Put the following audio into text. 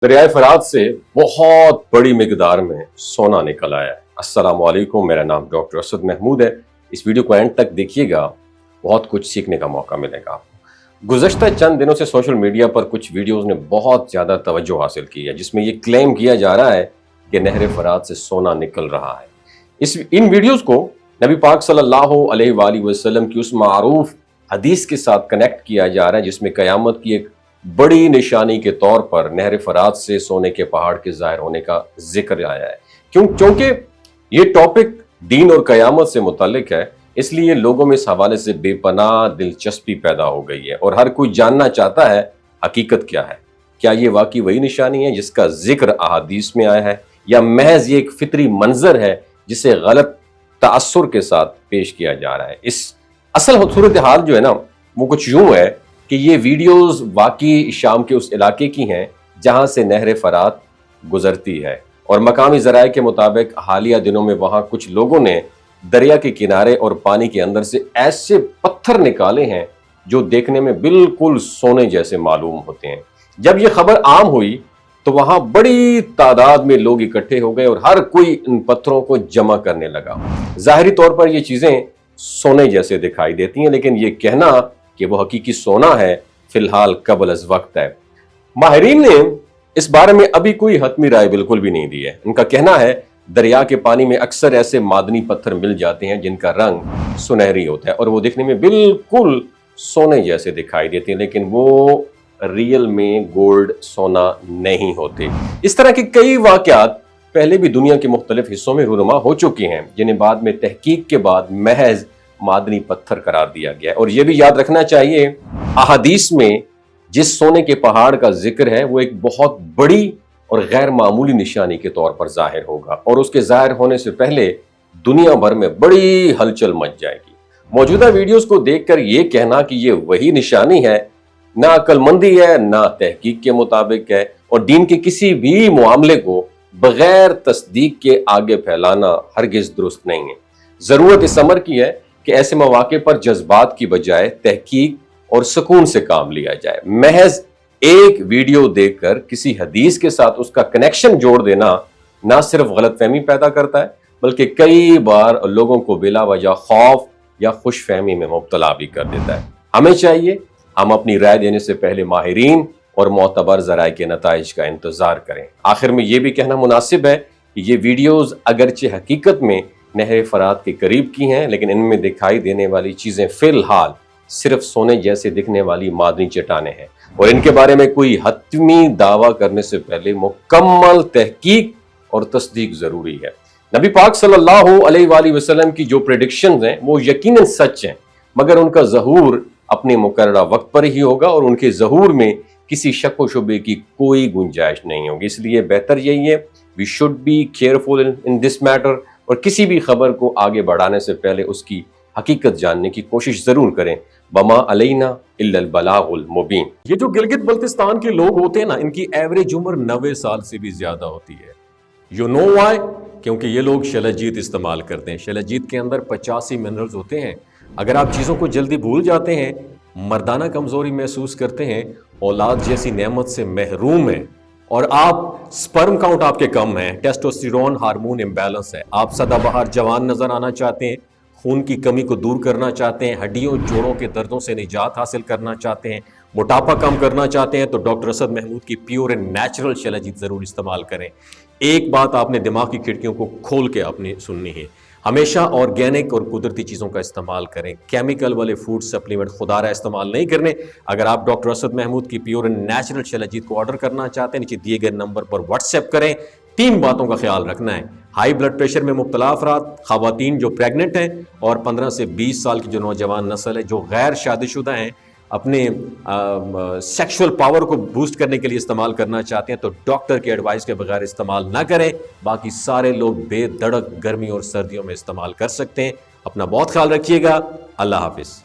दरियाए फरात से बहुत बड़ी मिकदार में सोना निकल आया है। अस्सलाम वालेकुम, मेरा नाम डॉक्टर असद महमूद है। इस वीडियो को एंड तक देखिएगा, बहुत कुछ सीखने का मौका मिलेगा आपको। गुज़श्ता चंद दिनों से सोशल मीडिया पर कुछ वीडियोस ने बहुत ज़्यादा तवज्जो हासिल की है, जिसमें ये क्लेम किया जा रहा है कि नहर फरात से सोना निकल रहा है। इन वीडियोस को नबी पाक सल्लल्लाहु अलैहि वसल्लम की उस मारूफ हदीस के साथ कनेक्ट किया जा रहा है, जिसमें क़यामत की एक बड़ी निशानी के तौर पर नहर फरात से सोने के पहाड़ के ज़ाहिर होने का जिक्र आया है। क्योंकि ये टॉपिक दीन और क़यामत से मुतल्लिक है, इसलिए लोगों में इस हवाले से बेपनाह दिलचस्पी पैदा हो गई है और हर कोई जानना चाहता है हकीकत क्या है। क्या ये वाकई वही निशानी है जिसका जिक्र अहादीस में आया है, या महज ये एक फितरी मंजर है जिसे गलत तासुर के साथ पेश किया जा रहा है। इस असल सूरत हाल जो है ना, वो कुछ यूं है कि ये वीडियोस वाकई शाम के उस इलाके की हैं जहां से नहर फरात गुजरती है, और मकामी ज़राए के मुताबिक हालिया दिनों में वहां कुछ लोगों ने दरिया के किनारे और पानी के अंदर से ऐसे पत्थर निकाले हैं जो देखने में बिल्कुल सोने जैसे मालूम होते हैं। जब ये खबर आम हुई तो वहां बड़ी तादाद में लोग इकट्ठे हो गए और हर कोई इन पत्थरों को जमा करने लगा। ज़ाहिरी तौर पर ये चीज़ें सोने जैसे दिखाई देती हैं, लेकिन ये कहना कि वो हकीकी सोना है फिलहाल कबल अज़ वक्त है। माहिरीन ने इस बारे में अभी कोई हतमी राय बिल्कुल भी नहीं दी है। उनका कहना है दरिया के पानी में अक्सर ऐसे मादनी पत्थर मिल जाते हैं जिनका रंग सुनहरी होता है और वो दिखने में बिल्कुल सोने जैसे दिखाई देते हैं, लेकिन वो रियल में गोल्ड सोना नहीं होते। इस तरह के कई वाकयात पहले भी दुनिया के मुख्तलिफ हिस्सों में रूनुमा हो चुके हैं, जिन्हें बाद में तहकीक के बाद महज मादनी पत्थर करार दिया गया। और यह भी याद रखना चाहिए, अहादीस में जिस सोने के पहाड़ का जिक्र है वो एक बहुत बड़ी और गैर मामूली निशानी के तौर पर जाहिर होगा, और उसके जाहिर होने से पहले दुनिया भर में बड़ी हलचल मच जाएगी। मौजूदा वीडियोस को देखकर यह कहना कि ये वही निशानी है, ना अक्लमंदी है, ना तहकीक के मुताबिक है, और दीन के किसी भी मामले को बगैर तस्दीक के आगे फैलाना हरगिज दुरुस्त नहीं है। जरूरत इस अमर की है कि ऐसे मौके पर जज्बात की बजाय तहकीक और सुकून से काम लिया जाए। महज एक वीडियो देखकर किसी हदीस के साथ उसका कनेक्शन जोड़ देना ना सिर्फ गलतफहमी पैदा करता है, बल्कि कई बार लोगों को बिला वजह खौफ या खुशफहमी में मुब्तला भी कर देता है। हमें चाहिए हम अपनी राय देने से पहले माहिरीन और मोतबर ज़राए के नताइज का इंतजार करें। आखिर में यह भी कहना मुनासिब है कि ये वीडियोज अगरचे हकीकत में नहर फरात के करीब की हैं, लेकिन इनमें दिखाई देने वाली चीज़ें फिलहाल सिर्फ सोने जैसे दिखने वाली मादनी चट्टानें हैं, और इनके बारे में कोई हतमी दावा करने से पहले मुकम्मल तहकीक और तस्दीक ज़रूरी है। नबी पाक सल्लल्लाहु अलैहि वसल्लम की जो प्रेडिक्शंस हैं वो यकीनन सच हैं, मगर उनका ज़हूर अपने मुकर्ररा वक्त पर ही होगा और उनके ज़हूर में किसी शक व शुबे की कोई गुंजाइश नहीं होगी। इसलिए बेहतर यही है, we should be careful in this matter, और किसी भी खबर को आगे बढ़ाने से पहले उसकी हकीकत जानने की कोशिश जरूर करें। बमा अलैना इल्लल बलागुल मुबीन। ये जो गिलगित बल्तिस्तान के लोग होते हैं ना, इनकी एवरेज उम्र 90 साल से भी ज्यादा होती है। You know why? क्योंकि ये लोग शलजीत इस्तेमाल करते हैं। शलजीत के अंदर 85 मिनरल्स होते हैं। अगर आप चीज़ों को जल्दी भूल जाते हैं, मर्दाना कमजोरी महसूस करते हैं, औलाद जैसी नेमत से महरूम हैं, और आप स्पर्म काउंट आपके कम है, टेस्टोस्टेरोन हार्मोन इम्बैलेंस है, आप सदाबहार जवान नजर आना चाहते हैं, खून की कमी को दूर करना चाहते हैं, हड्डियों जोड़ों के दर्दों से निजात हासिल करना चाहते हैं, मोटापा कम करना चाहते हैं, तो डॉक्टर असद महमूद की प्योर एंड नेचुरल शलजीत ज़रूर इस्तेमाल करें। एक बात आपने दिमाग की खिड़कियों को खोल के अपनी सुननी है, हमेशा ऑर्गेनिक और कुदरती चीज़ों का इस्तेमाल करें। केमिकल वाले फूड सप्लीमेंट खुदारा इस्तेमाल नहीं करने। अगर आप डॉक्टर असद महमूद की प्योर एंड नेचुरल शलजीत को ऑर्डर करना चाहते हैं, नीचे दिए गए नंबर पर व्हाट्सएप करें। 3 बातों का ख्याल रखना है: हाई ब्लड प्रेशर में मुब्तला अफराद, खवातीन जो प्रेग्नेंट हैं, और 15 से 20 साल की जो नौजवान नस्ल है जो गैर शादीशुदा हैं, अपने सेक्सुअल पावर को बूस्ट करने के लिए इस्तेमाल करना चाहते हैं, तो डॉक्टर की एडवाइस के बगैर इस्तेमाल ना करें। बाकी सारे लोग बेधड़क गर्मी और सर्दियों में इस्तेमाल कर सकते हैं। अपना बहुत ख्याल रखिएगा। अल्लाह हाफिज।